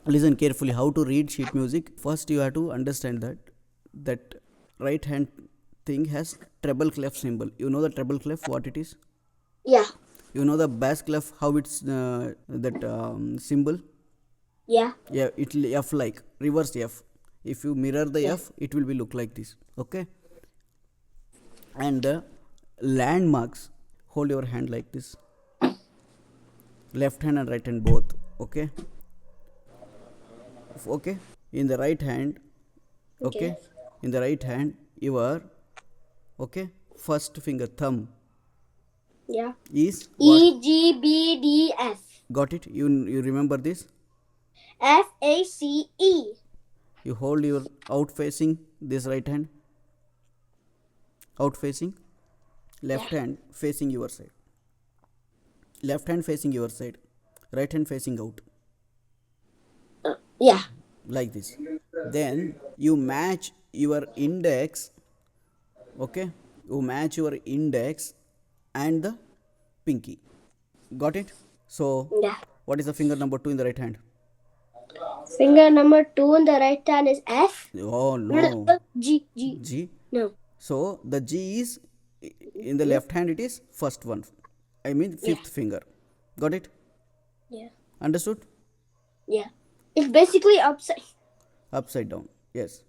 Listen carefully how to read sheet music. First you have to understand that right hand thing has treble clef symbol. You know the treble clef, what it is? Yeah. You know the bass clef, how it's that symbol? Yeah. Yeah, it will f like reverse f. If you mirror the Yeah. f, it will be look like this. Okay. And the landmarks, hold your hand like this, left hand and right hand both. Okay. Okay, in the right hand. Okay. Okay, in the right hand your, okay, first finger thumb Yeah. is what? E G B D F. Got it? You remember this? F A C E. You hold your out facing this right hand, out facing, Yeah. left hand facing your side, left hand facing your side, right hand facing out, Yeah. like this. Then you match your index. Okay, you match your index and the pinky. Got it? So Yeah. what is the finger number 2 in the right hand? Finger number 2 in the right hand is F. Oh no, G. G. G. No. So the G is in the left hand, it is first one, I mean Yeah. fifth finger. Got it? Yeah. Understood? Yeah. It's basically upside. Upside down. Yes.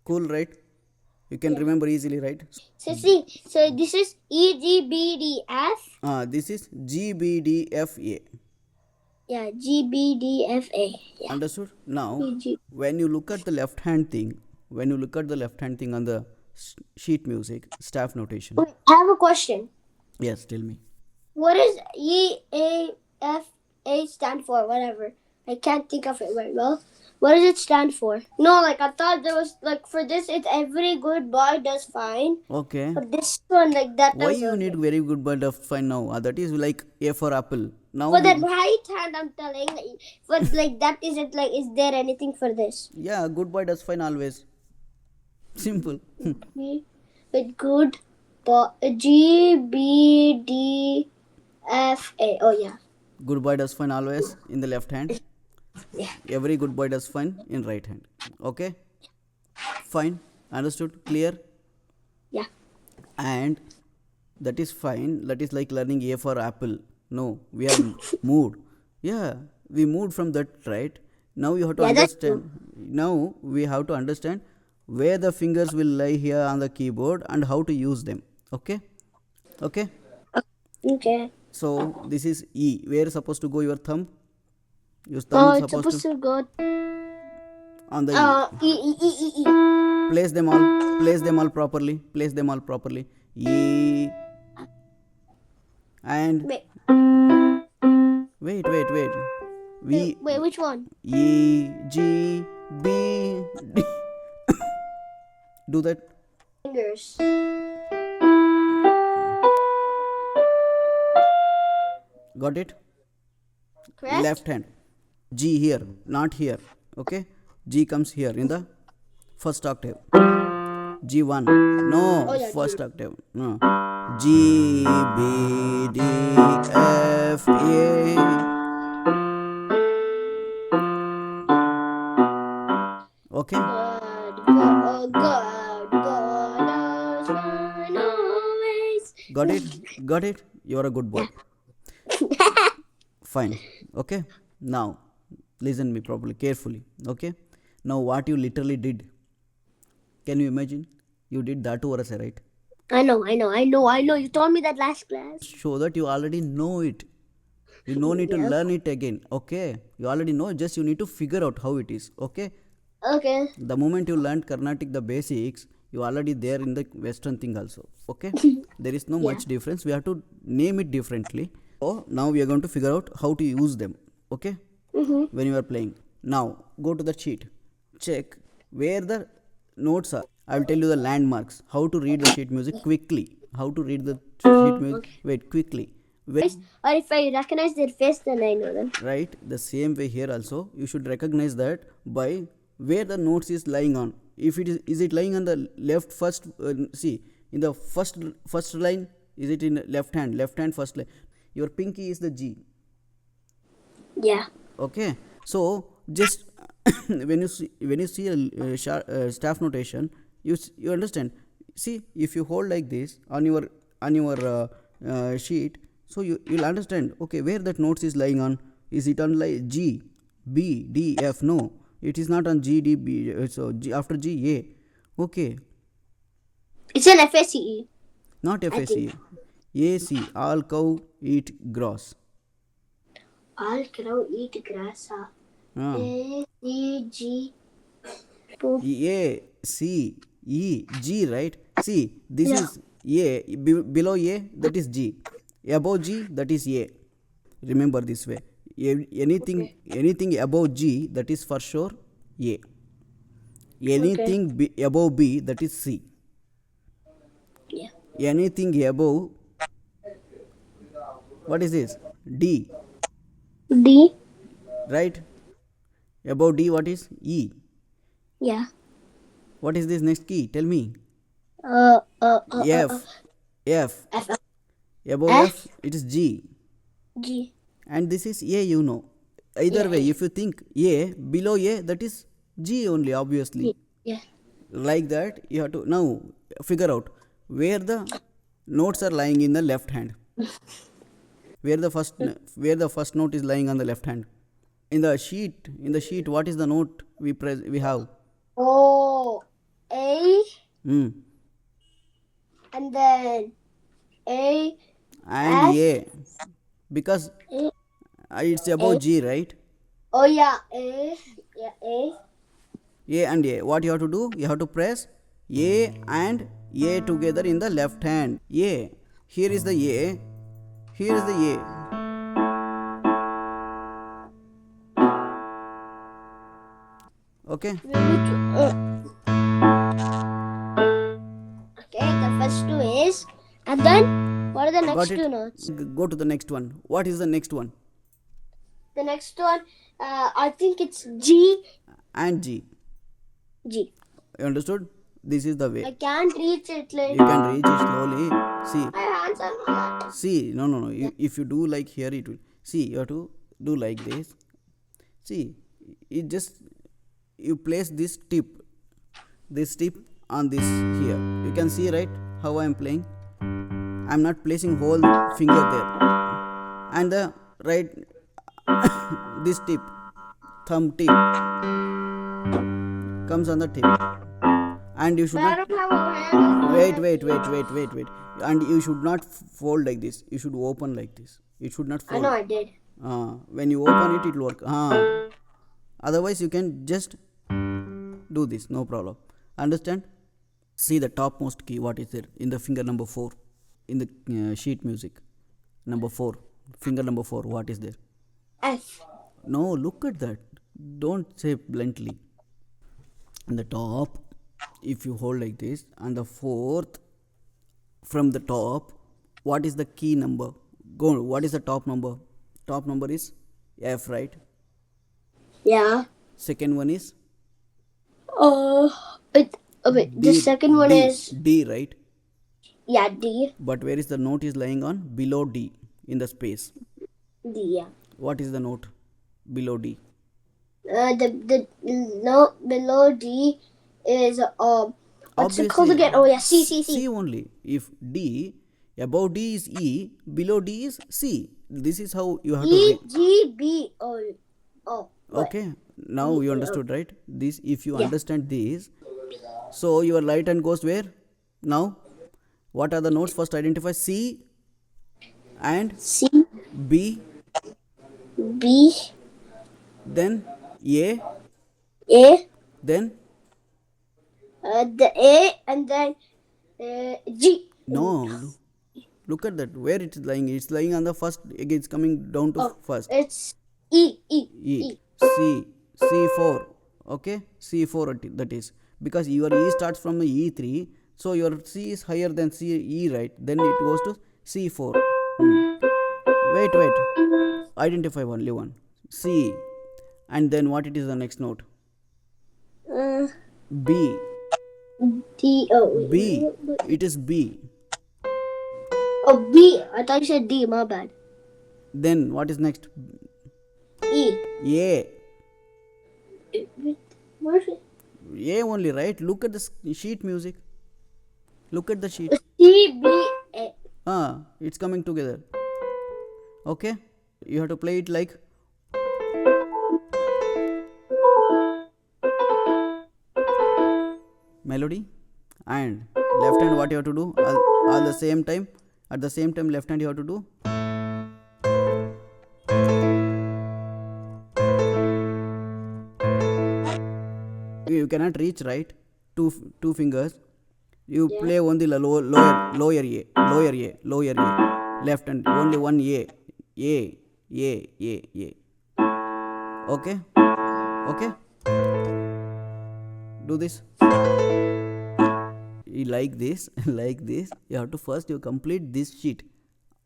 Cool, right? You can Yeah. remember easily, right? So see, so this is E G B D F. This is G B D F A. Yeah, G B D F A. Yeah. Understood? Now, E G. when you look at the left hand thing, when you look at the left hand thing on the sheet music, staff notation. Wait, I have a question. Yes, tell me. What does E A F A stand for? Whatever. I can't think of it very well. What does it stand for? No, like I thought there was like for this it's every good boy does fine. Okay. But this one like that Why does you need very good but of fine now? That is like A for apple. Now for that right hand I'm telling but like that is it like is there anything for this? yeah, good boy does fine always. Simple. With good boy G B D F A. Oh yeah. Good boy does fine always in the left hand. Yeah. Every good boy does fine in right hand. Okay? Fine. Understood? Clear? Yeah. And that is fine. That is like learning A for apple. No, we have moved. Yeah, we moved from that, right? Now you have to Yeah, that's true. understand. Now we have to understand where the fingers will lie here on the keyboard and how to use them. Okay? Okay? Okay. So this is E. Where is supposed to go your thumb? Your thumb is It's supposed to go on the E. E. Place them all. Place them all properly. Place them all properly. E. And Wait, wait. We wait, which one? E G B D. Do that. Fingers. Got it? Correct? Left hand. G here, not here. Okay? G comes here in the first octave. G1. No, Oh yeah, first octave. No. G B D F A. Okay? good boy knows fine always. Got it? Got it? You're a good boy. Fine. Okay? Now, listen me properly, carefully. Okay? Now, what you literally did. Can you imagine? You did that to us, right? I know. You told me that last class. Show that you already know it. You no need to Yeah. learn it again. Okay? You already know, just you need to figure out how it is. Okay? Okay. The moment you learned Carnatic, the basics, you already there in the Western thing also. Okay? There is no much difference. We have to name it differently. So now we are going to figure out how to use them. Okay? When you are playing. Now go to the sheet. Check where the notes are. I will tell you the landmarks. How to read the sheet music quickly. How to read the sheet music. Okay. Wait, quickly. Or if I recognize their face, then I know them. Right, the same way here also you should recognize that by where the notes is lying on. If it is it lying on the left first, see in the first line, is it in left hand first line, your pinky is the G. Yeah. Okay, so just when you see a staff notation, you understand. See, if you hold like this on your sheet, so you'll understand, okay, where that notes is lying on. Is it on like G, B, D, F? No, it is not on G, D, B. So G, after G, A. Okay, It's an FSCE. not I FSE. think. AC, all cow eat grass. All cow eat grass. Ah. A, C, G. Poop. A, C, E, G, right? See, this Yeah. is A, below A, that is G. Above G, that is A. Remember this way. Anything, Okay. anything above G, that is for sure A. Okay. Anything above B, that is C. Yeah. Anything above, what is this? D, D. right? Above D, what is E? Yeah. What is this next key? Tell me. Uh. Uh. Uh. Uh. uh. F. F. F. Above F, F. it is G. G. And this is A, you know. Either Yeah. way, Yeah. if you think A, below A, that is G only, obviously. Yeah. Like that, you have to now figure out where the notes are lying in the left hand. Where the first note is lying on the left hand. In the sheet, what is the note we have? O, A, Hmm. and then A, And F, A, because A, it's A. above G, right? Oh yeah, A. Yeah, A. A and A. What you have to do? You have to press A and A together in the left hand. A. Here is the A. Here is the A. Okay. We need to. Okay, the first two is, and then what are the next Got it? two notes? Go to the next one. What is the next one? The next one, I think it's G. And G. G. You understood? This is the I way. can't reach it. Like You can reach it slowly. See. my hands are not. See. No. If you do like here, it will. See, you have to do like this. See, you place this tip on this here. You can see, right, how I am playing. I am not placing whole finger there, and the right this tip, thumb tip, comes on the tip, and you should But I not don't have a hand. wait, and you should not fold like this. You should open like this. It should not I know fold. I did. When you open it, it will work. Otherwise, you can just do this, no problem. Understand? See the topmost key, what is there in the finger number 4 in the sheet music. Number 4, finger number 4, what is there? F. No, look at that. Don't say bluntly. In the top, if you hold like this, and the fourth from the top, what is the key number? Go, what is the top number? Top number is F, right? Yeah. Second one is Wait. D, The second one is D, right? yeah D. But where is the note is lying on? Below D, in the space. D. Yeah. What is the note below D? The note below D is what's it called Obviously, again? Oh yeah, C. C. C C. only. If D, above D is E, below D is C. This is how you have to E read. G B O. Oh. What? Okay, now you understood, right? This, if you Yeah. understand this, so your right hand goes where? Now, what are the notes? First identify C and C B, B then A, A. then The A and then G. no. Look at that. Where it is lying? It's lying on the first. Again, it's coming down to Oh, first. it's E E E, E. C, C4. Okay, C4 that is, because your E starts from the E3, so your C is higher than E, right? Then it goes to C4. Wait. Identify only one. C, and then what it is the next note? B. D. Oh. B. It is B. Oh B. I thought you said D. My bad. Then what is next? E. A. Where's it? A only, right? Look at the sheet music. Look at the sheet. C B A. It's coming together. Okay, you have to play it like melody, and left hand what you have to do all the same time. At the same time, left hand you have to do. You cannot reach, right? Two fingers. You Yeah. play only the lower A. Left hand only one A. Okay, okay. Do this. You like this, like this. You have to first you complete this sheet,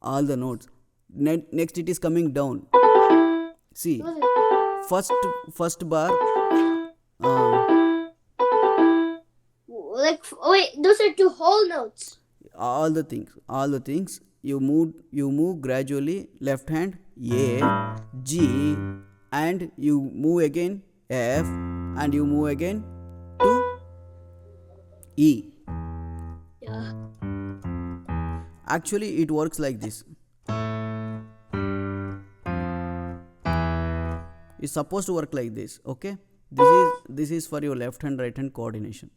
all the notes. Next it is coming down. See, first bar. Like, wait, those are two whole notes. All the things you move gradually. Left hand A, G, and you move again F, and you move again to E. Yeah. Actually it works like this. It's supposed to work like this. Okay, this is for your left hand right hand coordination.